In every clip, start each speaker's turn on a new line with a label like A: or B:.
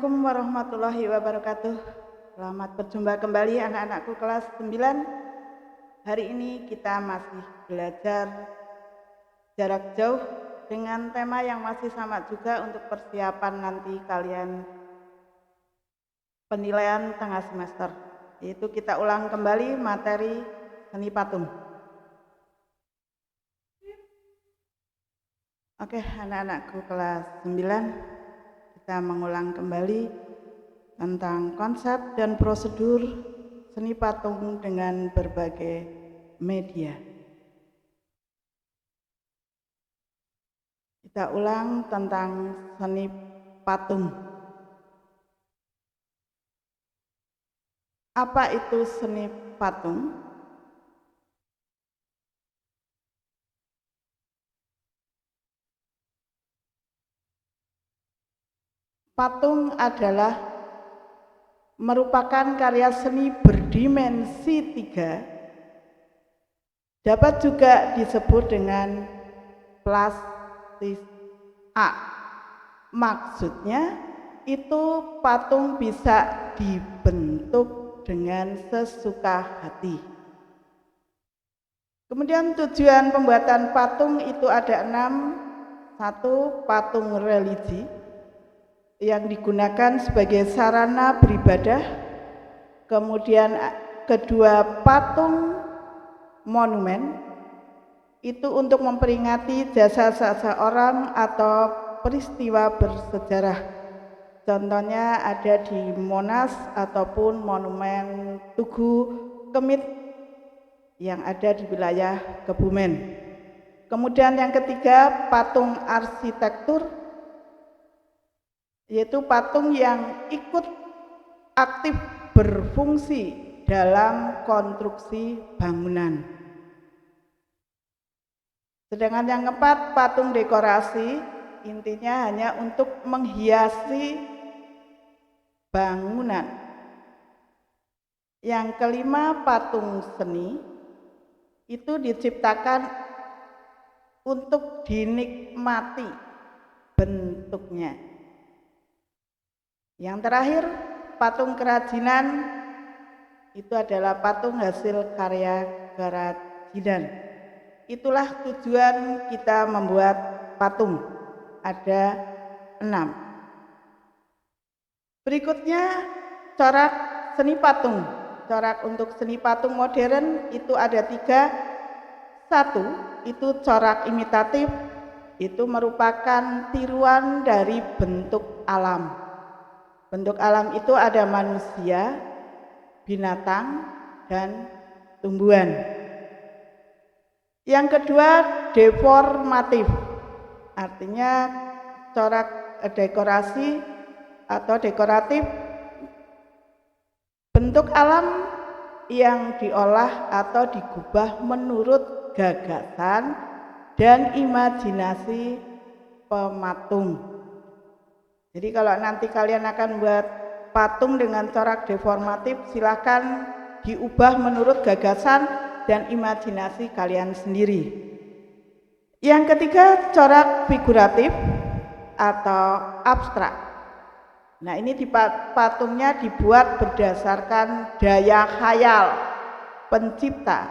A: Assalamualaikum warahmatullahi wabarakatuh. Selamat berjumpa kembali anak-anakku kelas 9. Hari ini kita masih belajar jarak jauh dengan tema yang masih sama juga untuk persiapan nanti kalian penilaian tengah semester. Yaitu kita ulang kembali materi seni patung. Oke, anak-anakku kelas 9. Kita mengulang kembali tentang konsep dan prosedur seni patung dengan berbagai media. Kita ulang tentang seni patung. Apa itu seni patung? Patung adalah merupakan karya seni berdimensi 3, dapat juga disebut dengan plastis art. Maksudnya itu patung bisa dibentuk dengan sesuka hati. Kemudian tujuan pembuatan patung itu ada 6. 1. Patung religi yang digunakan sebagai sarana beribadah. Kemudian kedua, patung monumen itu untuk memperingati jasa seseorang atau peristiwa bersejarah. Contohnya ada di Monas ataupun Monumen Tugu Kemit yang ada di wilayah Kebumen. Kemudian yang ketiga, patung arsitektur, yaitu patung yang ikut aktif berfungsi dalam konstruksi bangunan. Sedangkan yang keempat, patung dekorasi, intinya hanya untuk menghiasi bangunan. Yang kelima, patung seni, itu diciptakan untuk dinikmati bentuknya. Yang terakhir, patung kerajinan, itu adalah patung hasil karya kerajinan. Itulah tujuan kita membuat patung. Ada 6. Berikutnya corak seni patung. Corak untuk seni patung modern itu ada 3. 1. Itu corak imitatif, itu merupakan tiruan dari bentuk alam. Bentuk alam itu ada manusia, binatang, dan tumbuhan. Yang kedua, deformatif, artinya corak dekorasi atau dekoratif, bentuk alam yang diolah atau digubah menurut gagasan dan imajinasi pematung. Jadi kalau nanti kalian akan buat patung dengan corak deformatif, silakan diubah menurut gagasan dan imajinasi kalian sendiri. Yang ketiga, corak figuratif atau abstrak. Nah, ini patungnya dibuat berdasarkan daya khayal pencipta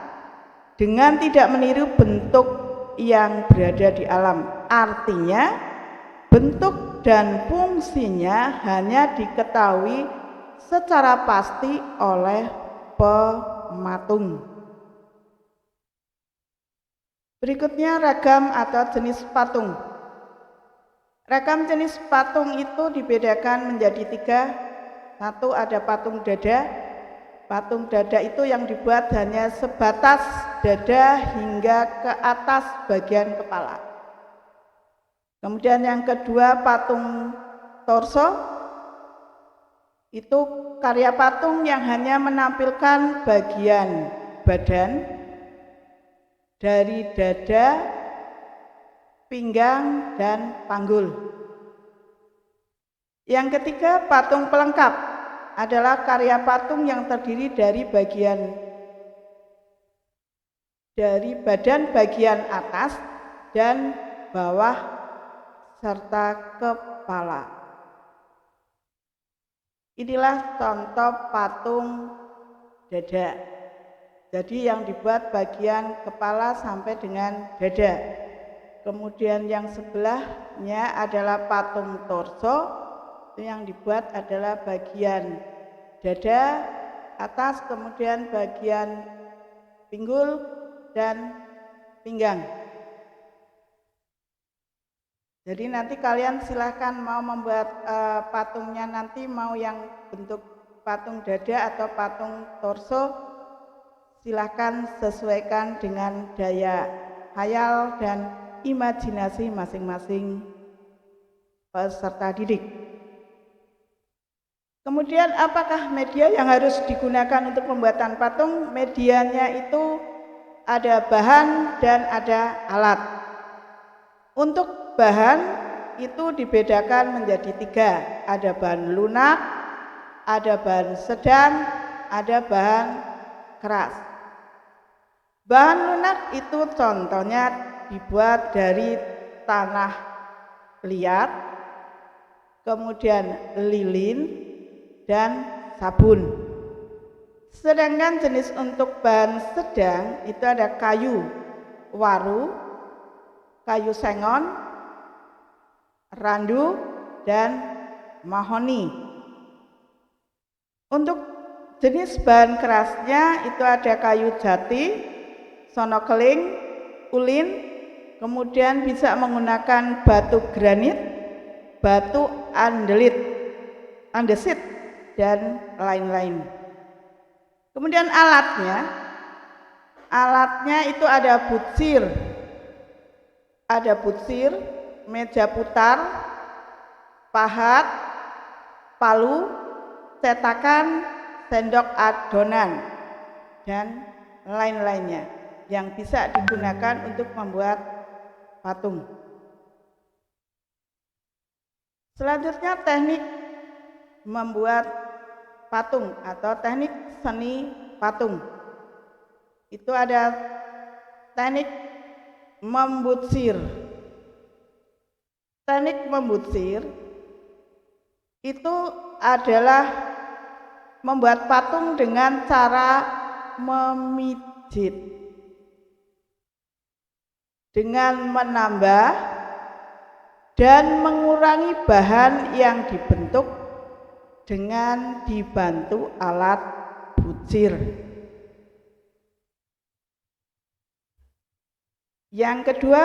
A: dengan tidak meniru bentuk yang berada di alam. Artinya bentuk dan fungsinya hanya diketahui secara pasti oleh pematung. Berikutnya, ragam atau jenis patung. Ragam jenis patung itu dibedakan menjadi 3. 1. Ada patung dada. Patung dada itu yang dibuat hanya sebatas dada hingga ke atas bagian kepala. Kemudian yang kedua, patung torso, itu karya patung yang hanya menampilkan bagian badan dari dada, pinggang, dan panggul. Yang ketiga, patung pelengkap adalah karya patung yang terdiri dari badan bagian atas dan bawah serta kepala. Inilah contoh patung dada. Jadi yang dibuat bagian kepala sampai dengan dada. Kemudian yang sebelahnya adalah patung torso. Itu yang dibuat adalah bagian dada atas, kemudian bagian pinggul dan pinggang. Jadi nanti kalian silahkan mau membuat patungnya, nanti mau yang bentuk patung dada atau patung torso, silahkan sesuaikan dengan daya khayal dan imajinasi masing-masing peserta didik. Kemudian apakah media yang harus digunakan untuk pembuatan patung? Medianya itu ada bahan dan ada alat. Untuk bahan itu dibedakan menjadi 3. Ada bahan lunak, ada bahan sedang, ada bahan keras. Bahan lunak itu contohnya dibuat dari tanah liat, kemudian lilin dan sabun. Sedangkan jenis untuk bahan sedang itu ada kayu waru, kayu sengon, randu, dan mahoni. Untuk jenis bahan kerasnya itu ada kayu jati, sono keling, ulin, kemudian bisa menggunakan batu granit, batu andesit, dan lain-lain. Kemudian alatnya itu ada butsir, meja putar, pahat, palu, cetakan, sendok adonan, dan lain-lainnya yang bisa digunakan untuk membuat patung. Selanjutnya teknik membuat patung atau teknik seni patung. Itu ada teknik membutsir. Teknik membutsir itu adalah membuat patung dengan cara memijit, dengan menambah dan mengurangi bahan yang dibentuk dengan dibantu alat butsir. Yang kedua,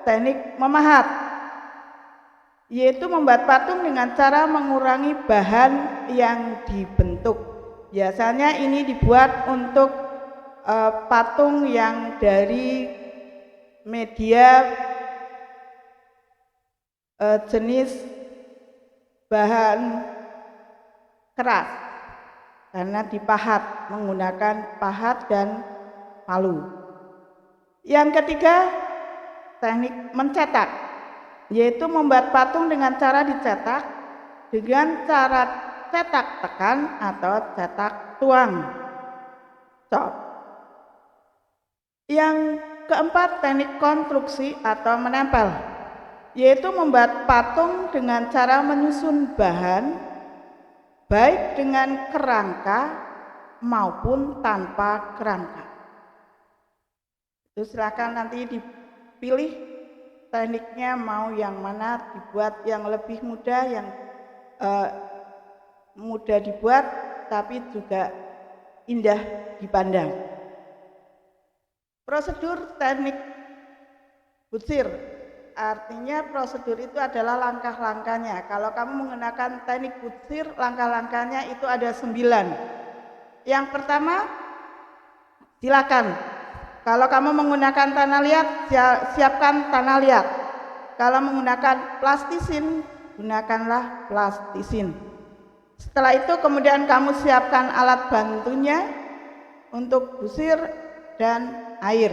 A: teknik memahat, yaitu membuat patung dengan cara mengurangi bahan yang dibentuk. Biasanya ini dibuat untuk patung yang dari media jenis bahan keras, karena dipahat menggunakan pahat dan palu. Yang ketiga, teknik mencetak, yaitu membuat patung dengan cara dicetak dengan cara cetak tekan atau cetak tuang, cop. Yang keempat, teknik konstruksi atau menempel, yaitu membuat patung dengan cara menyusun bahan baik dengan kerangka maupun tanpa kerangka. Itu silakan nanti dipilih tekniknya mau yang mana, dibuat yang lebih mudah, yang mudah dibuat tapi juga indah dipandang. Prosedur teknik butsir, artinya prosedur itu adalah langkah-langkahnya. Kalau kamu menggunakan teknik butsir, langkah-langkahnya itu ada 9. Yang pertama, silakan, kalau kamu menggunakan tanah liat, siapkan tanah liat. Kalau menggunakan plastisin, gunakanlah plastisin. Setelah itu kemudian kamu siapkan alat bantunya untuk busir dan air.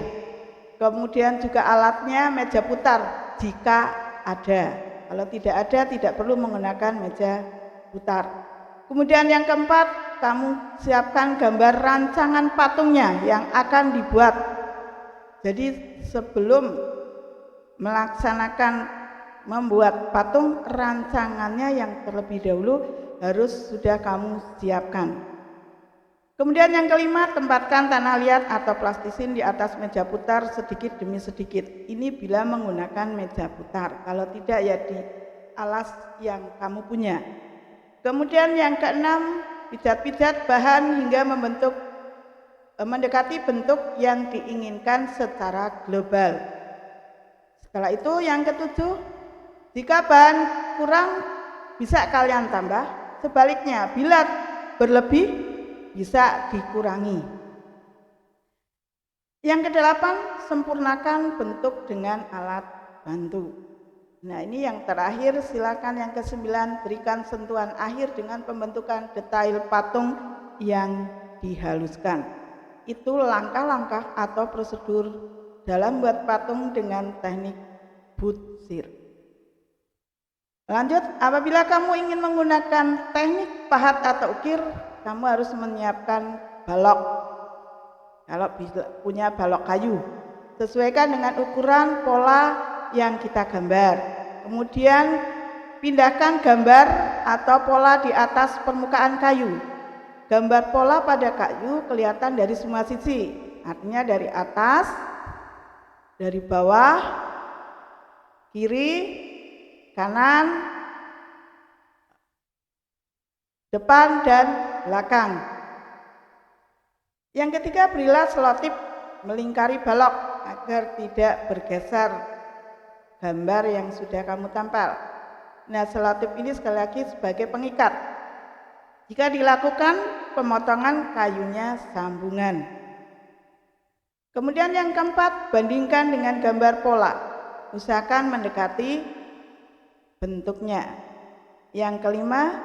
A: Kemudian juga alatnya meja putar jika ada. Kalau tidak ada, tidak perlu menggunakan meja putar. Kemudian yang keempat, kamu siapkan gambar rancangan patungnya yang akan dibuat. Jadi sebelum melaksanakan membuat patung, rancangannya yang terlebih dahulu harus sudah kamu siapkan. Kemudian yang kelima, tempatkan tanah liat atau plastisin di atas meja putar sedikit demi sedikit. Ini bila menggunakan meja putar, kalau tidak ya di alas yang kamu punya. Kemudian yang keenam, pijat-pijat bahan hingga mendekati bentuk yang diinginkan secara global. Setelah itu yang ketujuh, jika bahan kurang bisa kalian tambah, sebaliknya bila berlebih bisa dikurangi. Yang kedelapan, sempurnakan bentuk dengan alat bantu. Nah, ini yang terakhir. Silakan yang kesembilan, berikan sentuhan akhir dengan pembentukan detail patung yang dihaluskan. Itu langkah-langkah atau prosedur dalam buat patung dengan teknik butsir. Lanjut, apabila kamu ingin menggunakan teknik pahat atau ukir, kamu harus menyiapkan balok. Kalau punya balok kayu, sesuaikan dengan ukuran pola yang kita gambar. Kemudian pindahkan gambar atau pola di atas permukaan kayu. Gambar pola pada kayu kelihatan dari semua sisi, artinya dari atas, dari bawah, kiri, kanan, depan, dan belakang. Yang ketiga, berilah selotip melingkari balok agar tidak bergeser gambar yang sudah kamu tampal. Nah, selotip ini sekali lagi sebagai pengikat. Jika dilakukan, pemotongan kayunya sambungan. Kemudian yang keempat, bandingkan dengan gambar pola. Usahakan mendekati bentuknya. Yang kelima,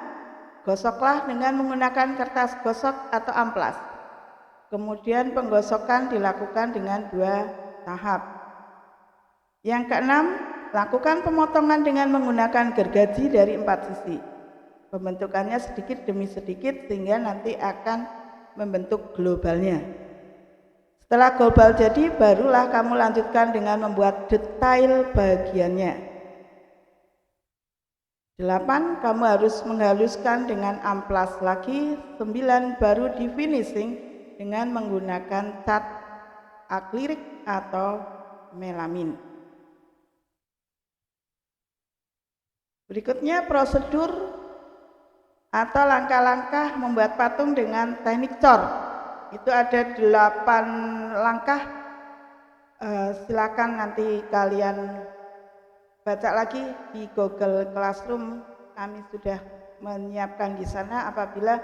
A: gosoklah dengan menggunakan kertas gosok atau amplas. Kemudian penggosokan dilakukan dengan 2 tahap. Yang keenam, lakukan pemotongan dengan menggunakan gergaji dari 4 sisi. Pembentukannya sedikit demi sedikit sehingga nanti akan membentuk globalnya. Setelah global jadi, barulah kamu lanjutkan dengan membuat detail bagiannya. 8, kamu harus menghaluskan dengan amplas lagi. 9, baru di finishing dengan menggunakan cat akrilik atau melamin. Berikutnya prosedur atau langkah-langkah membuat patung dengan teknik cor. Itu ada 8 langkah. Silakan nanti kalian baca lagi di Google Classroom. Kami sudah menyiapkan di sana apabila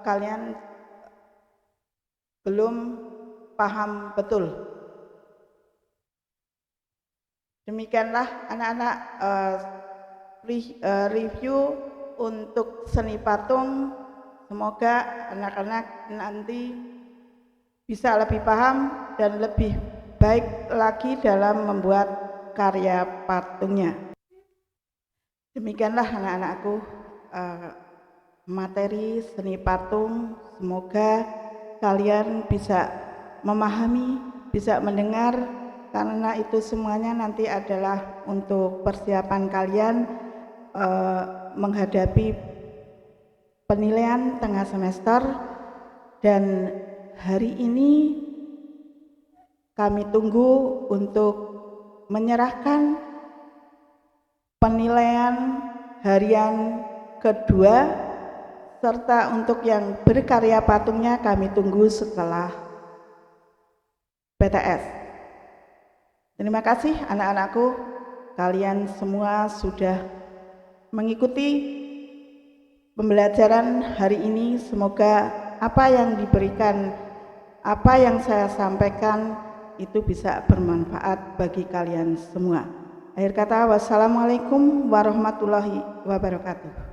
A: kalian belum paham betul. Demikianlah anak-anak review untuk seni patung. Semoga anak-anak nanti bisa lebih paham dan lebih baik lagi dalam membuat karya patungnya. Demikianlah anak-anakku materi seni patung. Semoga kalian bisa memahami, bisa mendengar, karena itu semuanya nanti adalah untuk persiapan kalian menghadapi penilaian tengah semester. Dan hari ini kami tunggu untuk menyerahkan penilaian harian kedua, serta untuk yang berkarya patungnya kami tunggu setelah PTS. Terima kasih anak-anakku, kalian semua sudah mengikuti pembelajaran hari ini. Semoga apa yang diberikan, apa yang saya sampaikan itu bisa bermanfaat bagi kalian semua. Akhir kata, wassalamualaikum warahmatullahi wabarakatuh.